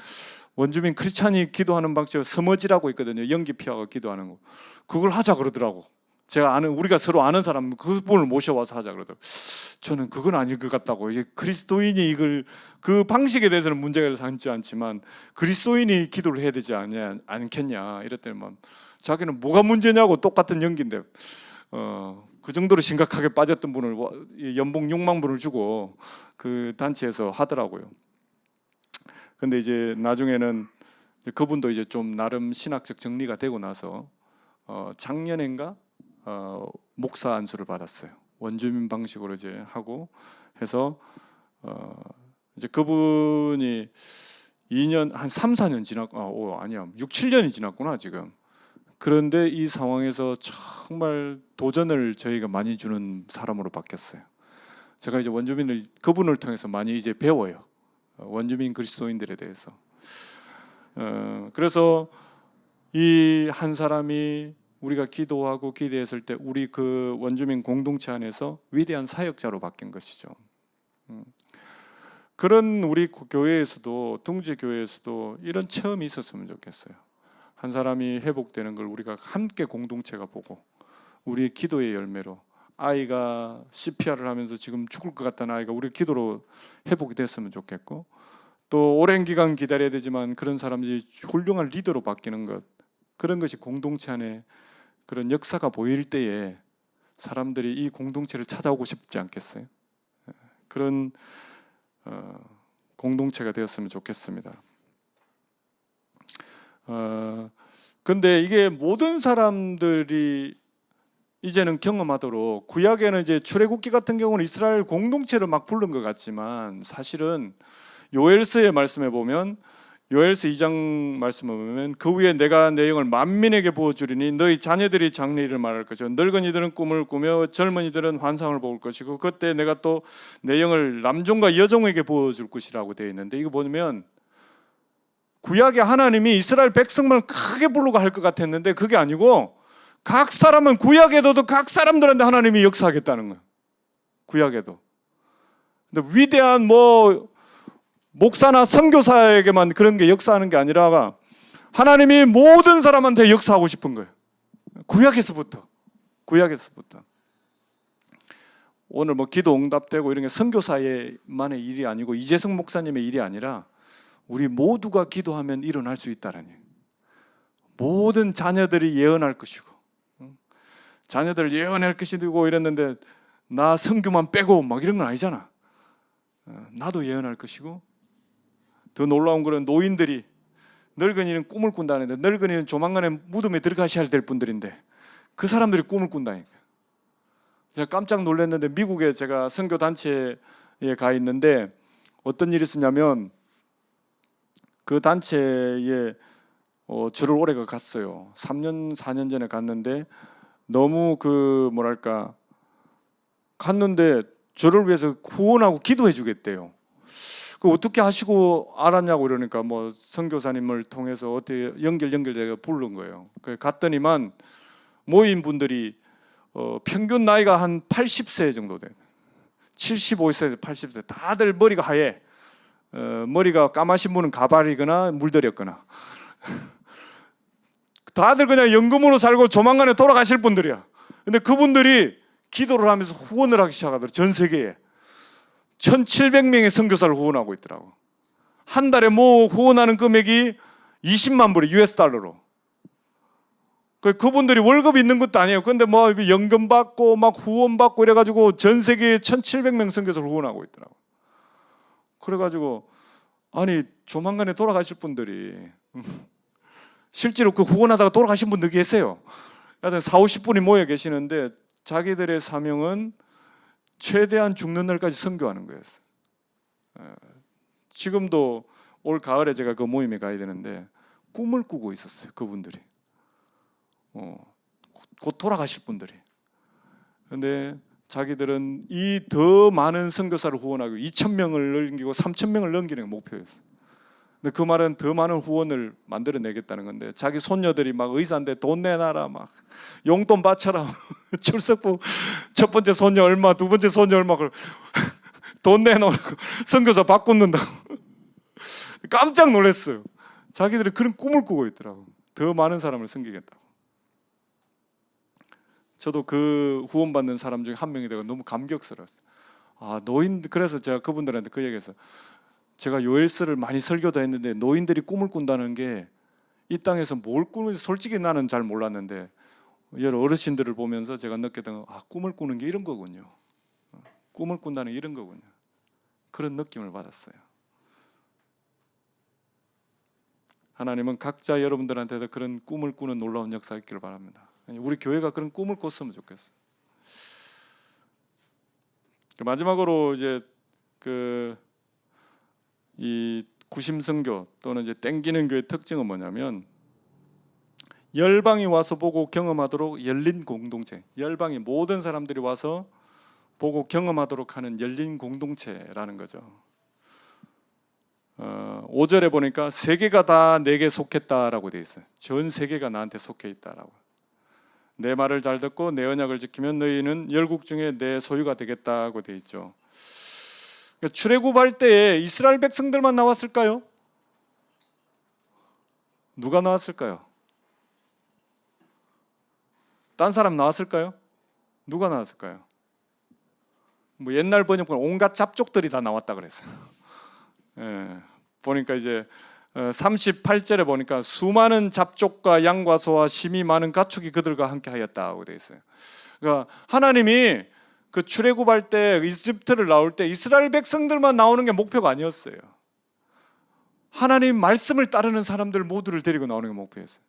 원주민 크리스찬이 기도하는 방식으로 서머지라고 있거든요. 연기 피하고 기도하는 거. 그걸 하자 그러더라고. 제가 아는 우리가 서로 아는 사람 그분을 모셔와서 하자 그러더라고. 저는 그건 아닐 것 같다고. 이게 그리스도인이 이걸 그 방식에 대해서는 문제가 삼지 않지만 그리스도인이 기도를 해야 되지 않겠냐 이랬더니만 자기는 뭐가 문제냐고 똑같은 연기인데 그 정도로 심각하게 빠졌던 분을 연봉 6만 불을 주고 그 단체에서 하더라고요. 근데 이제 나중에는 그분도 이제 좀 나름 신학적 정리가 되고 나서 작년인가 목사 안수를 받았어요. 원주민 방식으로 이제 하고 해서 이제 그분이 2년 한 3, 4년 지났고 아니야 6, 7년이 지났구나 지금. 그런데 이 상황에서 정말 도전을 저희가 많이 주는 사람으로 바뀌었어요. 제가 이제 원주민을 그분을 통해서 많이 이제 배워요. 원주민 그리스도인들에 대해서. 그래서 이 한 사람이 우리가 기도하고 기대했을 때 우리 그 원주민 공동체 안에서 위대한 사역자로 바뀐 것이죠. 그런 우리 교회에서도 둥지 교회에서도 이런 체험이 있었으면 좋겠어요. 한 사람이 회복되는 걸 우리가 함께 공동체가 보고 우리의 기도의 열매로 아이가 CPR을 하면서 지금 죽을 것 같다는 아이가 우리 기도로 회복이 됐으면 좋겠고 또 오랜 기간 기다려야 되지만 그런 사람들이 훌륭한 리더로 바뀌는 것 그런 것이 공동체 안에 그런 역사가 보일 때에 사람들이 이 공동체를 찾아오고 싶지 않겠어요? 그런 공동체가 되었으면 좋겠습니다. 근데 이게 모든 사람들이 이제는 경험하도록, 구약에는 이제 출애굽기 같은 경우는 이스라엘 공동체를 막 부른 것 같지만 사실은 요엘서의 말씀에 보면, 요엘서 2장 말씀에 보면 그 위에 내가 내 영을 만민에게 부어주리니 너희 자녀들이 장래일을 말할 것이고 늙은이들은 꿈을 꾸며 젊은이들은 환상을 볼 것이고 그때 내가 또 내 영을 남종과 여종에게 부어줄 것이라고 되어 있는데, 이거 보면 구약의 하나님이 이스라엘 백성만 크게 부르고 할 것 같았는데 그게 아니고 각 사람은, 구약에도 각 사람들한테 하나님이 역사하겠다는 거예요. 구약에도. 근데 위대한 목사나 선교사에게만 그런 게 역사하는 게 아니라 하나님이 모든 사람한테 역사하고 싶은 거예요. 구약에서부터. 오늘 기도 응답되고 이런 게 선교사만의 일이 아니고 이재성 목사님의 일이 아니라 우리 모두가 기도하면 일어날 수 있다라니. 모든 자녀들이 예언할 것이고, 자녀들 예언할 것이고 이랬는데 나 선교만 빼고 막 이런 건 아니잖아. 나도 예언할 것이고, 더 놀라운 거는 노인들이, 늙은이는 꿈을 꾼다는데 늙은이는 조만간에 무덤에 들어가셔야 될 분들인데 그 사람들이 꿈을 꾼다니까. 제가 깜짝 놀랐는데 미국에 제가 선교 단체에 가 있는데 어떤 일이 있었냐면 그 단체에 저를 올해가 갔어요. 3년 4년 전에 갔는데 너무 갔는데 저를 위해서 후원하고 기도해 주겠대요. 그 어떻게 하시고 알았냐고 그러니까 선교사님을 통해서 어떻게 연결돼서 부른 거예요. 갔더니만 모인 분들이 평균 나이가 한 80세 정도 돼요. 75세에서 80세. 다들 머리가 하얘. 머리가 까마신 분은 가발이거나 물들였거나. 다들 그냥 연금으로 살고 조만간에 돌아가실 분들이야. 근데 그분들이 기도를 하면서 후원을 하기 시작하더라고요. 전 세계에 1,700명의 선교사를 후원하고 있더라고. 한 달에 후원하는 금액이 20만 불이 US 달러로. 그분들이 월급이 있는 것도 아니에요. 근데 연금 받고 후원 받고 이래가지고 전 세계에 1,700명 선교사를 후원하고 있더라고. 그래가지고 아니 조만간에 돌아가실 분들이 실제로 그 후원하다가 돌아가신 분들 계세요. 하여튼 40-50분이 모여 계시는데 자기들의 사명은 최대한 죽는 날까지 선교하는 거였어요. 지금도 올 가을에 제가 그 모임에 가야 되는데 꿈을 꾸고 있었어요. 그분들이. 곧 돌아가실 분들이. 근데 자기들은 이 더 많은 선교사를 후원하고 2,000명을 넘기고 3,000명을 넘기는 게 목표였어요. 근데 그 말은 더 많은 후원을 만들어내겠다는 건데 자기 손녀들이 의사한테 돈 내놔라, 용돈 바쳐라, 출석부 첫 번째 손녀 얼마, 두 번째 손녀 얼마, 돈 내놓으라고 선교사 바꾼다고. 깜짝 놀랐어요. 자기들이 그런 꿈을 꾸고 있더라고. 더 많은 사람을 섬기겠다고. 저도 그 후원받는 사람 중에 한 명이 되고 너무 감격스러웠어요. 그래서 제가 그분들한테 그 얘기했어요. 제가 요엘서를 많이 설교도 했는데 노인들이 꿈을 꾼다는 게 이 땅에서 뭘 꾸는지 솔직히 나는 잘 몰랐는데 여러 어르신들을 보면서 제가 느꼈던 꿈을 꾸는 게 이런 거군요. 꿈을 꾼다는 게 이런 거군요. 그런 느낌을 받았어요. 하나님은 각자 여러분들한테도 그런 꿈을 꾸는 놀라운 역사가 있기를 바랍니다. 우리 교회가 그런 꿈을 꿨으면 좋겠어요. 마지막으로 이제 이 구심선교 또는 이제 땡기는 교회 특징은 뭐냐면 열방이 와서 보고 경험하도록 열린 공동체. 열방이 모든 사람들이 와서 보고 경험하도록 하는 열린 공동체라는 거죠. 5절에 보니까 세계가 다 내게 속했다라고 되어 있어요. 전 세계가 나한테 속해 있다라고. 내 말을 잘 듣고 내 언약을 지키면 너희는 열국 중에 내 소유가 되겠다고 되어 있죠. 출애굽할 때에 이스라엘 백성들만 나왔을까요? 누가 나왔을까요? 딴 사람 나왔을까요? 누가 나왔을까요? 옛날 번역은 온갖 잡족들이 다 나왔다 그랬어요. 보니까 이제 38절에 보니까 수많은 잡족과 양과 소와 심이 많은 가축이 그들과 함께 하였다고 되어 있어요. 그러니까 하나님이 그 출애굽할 때 이집트를 나올 때 이스라엘 백성들만 나오는 게 목표가 아니었어요. 하나님 말씀을 따르는 사람들 모두를 데리고 나오는 게 목표였어요.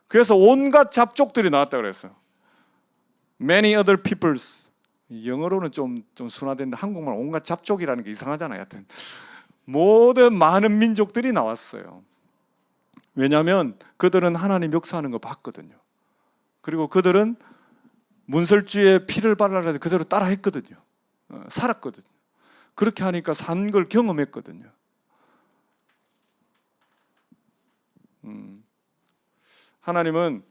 그래서 온갖 잡족들이 나왔다 그랬어요. many other peoples. 영어로는 좀 순화된데 한국말 온갖 잡족이라는 게 이상하잖아요. 하여튼 모든 많은 민족들이 나왔어요. 왜냐하면 그들은 하나님 역사하는 거 봤거든요. 그리고 그들은 문설주에 피를 발라서 그대로 따라 했거든요. 살았거든요. 그렇게 하니까 산 걸 경험했거든요. 하나님은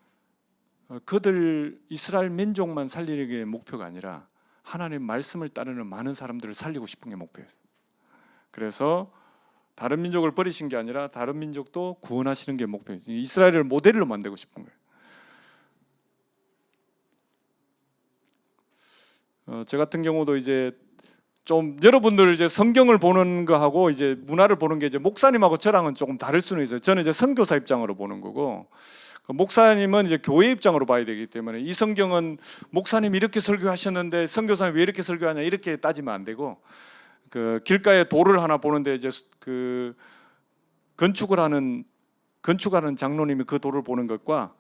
그들 이스라엘 민족만 살리는 게 목표가 아니라 하나님 말씀을 따르는 많은 사람들을 살리고 싶은 게 목표였어요. 그래서 다른 민족을 버리신 게 아니라 다른 민족도 구원하시는 게 목표예요. 이스라엘을 모델로 만들고 싶은 거예요. 저 같은 경우도 이제 좀 여러분들 이제 성경을 보는 거하고 이제 문화를 보는 게 이제 목사님하고 저랑은 조금 다를 수는 있어요. 저는 이제 선교사 입장으로 보는 거고 목사님은 이제 교회 입장으로 봐야 되기 때문에 이 성경은 목사님이 이렇게 설교하셨는데 선교사님 왜 이렇게 설교하냐 이렇게 따지면 안 되고 그 길가에 돌을 하나 보는데 이제 그 건축을 하는 장로님이 그 돌을 보는 것과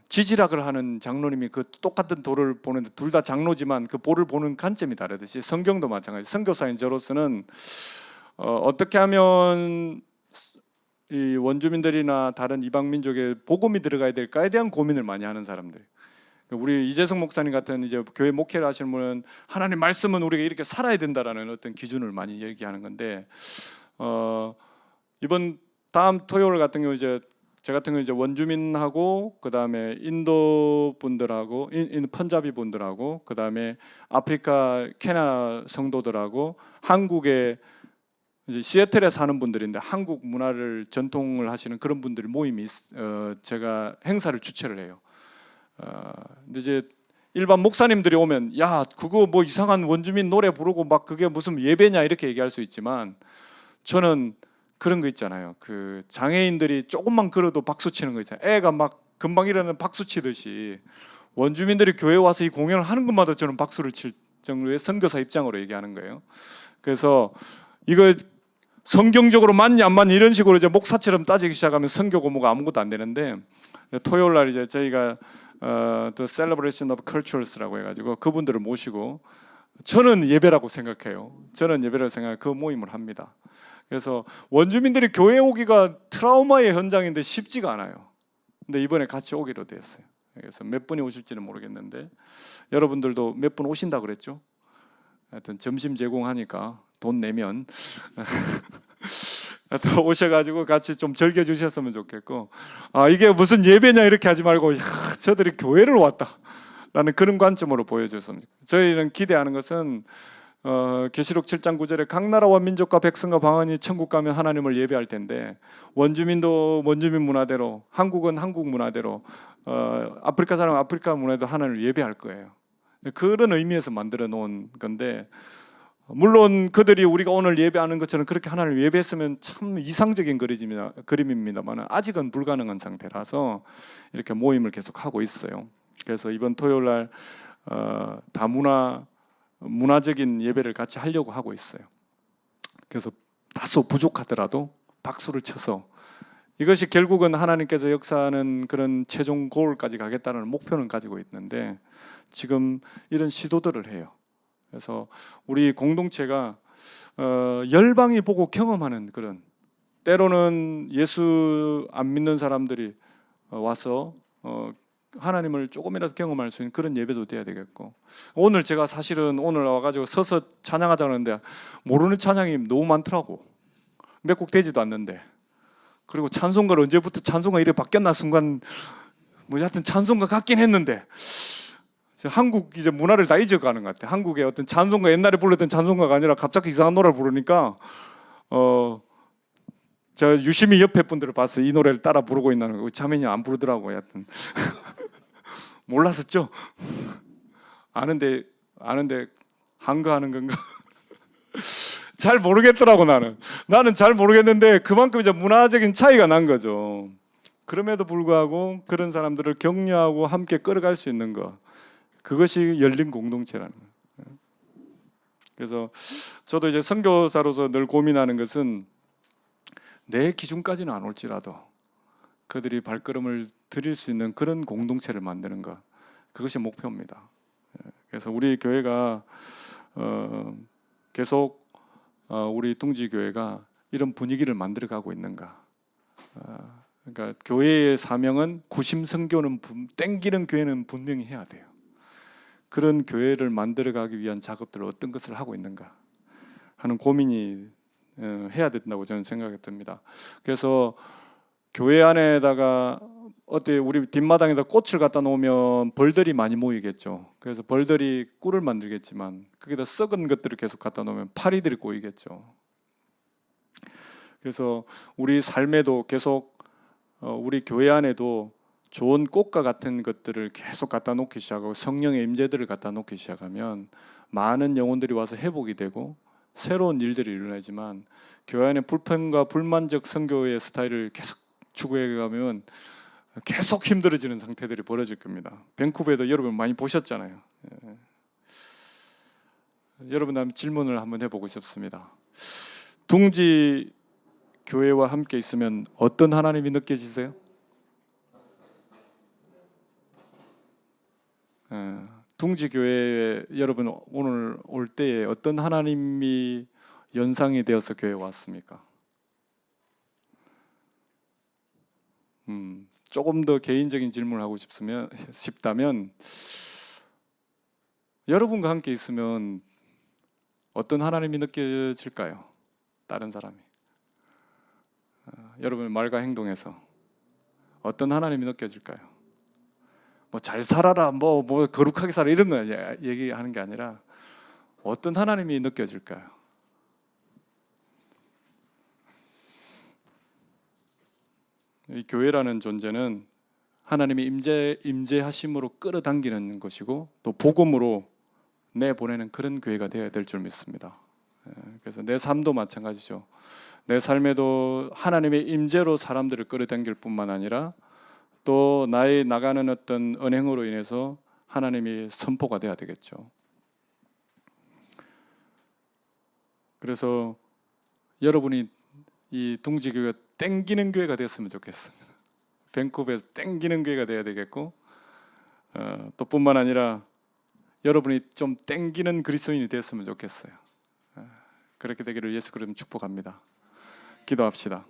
지질학을 하는 장로님이 그 똑같은 돌을 보는데 둘 다 장로지만 그 볼을 보는 관점이 다르듯이 성경도 마찬가지. 선교사인 저로서는 어떻게 하면 이 원주민들이나 다른 이방 민족에 복음이 들어가야 될까에 대한 고민을 많이 하는 사람들. 우리 이재성 목사님 같은 이제 교회 목회를 하시는 분은 하나님 말씀은 우리가 이렇게 살아야 된다라는 어떤 기준을 많이 얘기하는 건데 이번 다음 토요일 같은 경우 이제 저 같은 경우 이제 원주민하고 그 다음에 인도 분들하고 펀자비 분들하고 그 다음에 아프리카 케냐 성도들하고 한국에 이제 시애틀에 사는 분들인데 한국 문화를 전통을 하시는 그런 분들 모임이 제가 행사를 주최를 해요. 근데 이제 일반 목사님들이 오면 야 그거 뭐 이상한 원주민 노래 부르고 막 그게 무슨 예배냐 이렇게 얘기할 수 있지만 저는 그런 거 있잖아요. 그 장애인들이 조금만 걸어도 박수 치는 거 있잖아요. 애가 막 금방 일어나는 박수 치듯이 원주민들이 교회 와서 이 공연을 하는 것마다 저는 박수를 칠 정도의 선교사 입장으로 얘기하는 거예요. 그래서 이거 성경적으로 맞냐 안 맞냐 이런 식으로 이제 목사처럼 따지기 시작하면 선교 고모가 아무것도 안 되는데 토요일 날 이제 저희가 The Celebration of Cultures라고 해가지고 그분들을 모시고 저는 예배라고 생각해요. 저는 예배라고 생각해 그 모임을 합니다. 그래서 원주민들이 교회 오기가 트라우마의 현장인데 쉽지가 않아요. 근데 이번에 같이 오기로 됐어요. 그래서 몇 분이 오실지는 모르겠는데 여러분들도 몇 분 오신다 그랬죠? 하여튼 점심 제공하니까 돈 내면 오셔가지고 같이 좀 즐겨주셨으면 좋겠고 이게 무슨 예배냐 이렇게 하지 말고 저들이 교회를 왔다 라는 그런 관점으로 보여줬으면 좋겠어요. 저희는 기대하는 것은 계시록 7장 9절에 각 나라와 민족과 백성과 방언이 천국 가면 하나님을 예배할 텐데 원주민도 원주민 문화대로 한국은 한국 문화대로 아프리카 사람은 아프리카 문화대로 하나님을 예배할 거예요. 그런 의미에서 만들어 놓은 건데 물론 그들이 우리가 오늘 예배하는 것처럼 그렇게 하나님을 예배했으면 참 이상적인 그림입니다만 아직은 불가능한 상태라서 이렇게 모임을 계속 하고 있어요. 그래서 이번 토요일 날 문화적인 예배를 같이 하려고 하고 있어요. 그래서 다소 부족하더라도 박수를 쳐서 이것이 결국은 하나님께서 역사하는 그런 최종 고울까지 가겠다는 목표는 가지고 있는데 지금 이런 시도들을 해요. 그래서 우리 공동체가 열방이 보고 경험하는 그런 때로는 예수 안 믿는 사람들이 와서 하나님을 조금이라도 경험할 수 있는 그런 예배도 돼야 되겠고 오늘 제가 사실은 오늘 와가지고 서서 찬양하자 하는데 모르는 찬양이 너무 많더라고. 몇 곡 되지도 않는데 그리고 찬송가를 언제부터 찬송가 이래 바뀌었나 순간 뭐 하여튼 찬송가 같긴 했는데 한국 이제 문화를 다 잊어가는 것 같아. 한국의 어떤 찬송가 옛날에 불렀던 찬송가가 아니라 갑자기 이상한 노래를 부르니까 제가 유심히 옆에 분들을 봤어요. 이 노래를 따라 부르고 있는 거. 자매님 안 부르더라고요. 하여튼 몰랐었죠? 아는데 한거하는 건가? 잘 모르겠더라고 나는 잘 모르겠는데 그만큼 이제 문화적인 차이가 난 거죠. 그럼에도 불구하고 그런 사람들을 격려하고 함께 끌어갈 수 있는 거 그것이 열린 공동체라는 거예요. 그래서 저도 이제 선교사로서 늘 고민하는 것은 내 기준까지는 안 올지라도 그들이 발걸음을 들일 수 있는 그런 공동체를 만드는 것 그것이 목표입니다. 그래서 우리 교회가 계속 우리 둥지 교회가 이런 분위기를 만들어가고 있는가? 그러니까 교회의 사명은 구심선교는 땡기는 교회는 분명히 해야 돼요. 그런 교회를 만들어가기 위한 작업들을 어떤 것을 하고 있는가 하는 고민이 해야 된다고 저는 생각이 듭니다. 그래서 교회 안에다가 어때 우리 뒷마당에다 꽃을 갖다 놓으면 벌들이 많이 모이겠죠. 그래서 벌들이 꿀을 만들겠지만 거기다 썩은 것들을 계속 갖다 놓으면 파리들이 꼬이겠죠. 그래서 우리 삶에도 계속 우리 교회 안에도 좋은 꽃과 같은 것들을 계속 갖다 놓기 시작하고 성령의 임재들을 갖다 놓기 시작하면 많은 영혼들이 와서 회복이 되고 새로운 일들이 일어나지만 교회 안에 불평과 불만적 선교의 스타일을 계속 추구해 가면 계속 힘들어지는 상태들이 벌어질 겁니다. 밴쿠버에도 여러분 많이 보셨잖아요. 여러분 한번 질문을 한번 해보고 싶습니다. 둥지 교회와 함께 있으면 어떤 하나님이 느껴지세요? 둥지 교회에 여러분 오늘 올 때에 어떤 하나님이 연상이 되어서 교회에 왔습니까? 조금 더 개인적인 질문을 하고 싶다면 여러분과 함께 있으면 어떤 하나님이 느껴질까요? 다른 사람이 여러분의 말과 행동에서 어떤 하나님이 느껴질까요? 뭐 잘 살아라, 뭐 거룩하게 살아 이런 거 얘기하는 게 아니라 어떤 하나님이 느껴질까요? 이 교회라는 존재는 하나님의 임재하심으로 끌어당기는 것이고 또 복음으로 내보내는 그런 교회가 되어야 될 줄 믿습니다. 그래서 내 삶도 마찬가지죠. 내 삶에도 하나님의 임재로 사람들을 끌어당길 뿐만 아니라 또 나의 나가는 어떤 언행으로 인해서 하나님이 선포가 돼야 되겠죠. 그래서 여러분이 이 둥지교회가 땡기는 교회가 됐으면 좋겠습니다. 밴쿠버에서 땡기는 교회가 돼야 되겠고 또 뿐만 아니라 여러분이 좀 땡기는 그리스도인이 됐으면 좋겠어요. 그렇게 되기를 예수 그리스도 축복합니다. 기도합시다.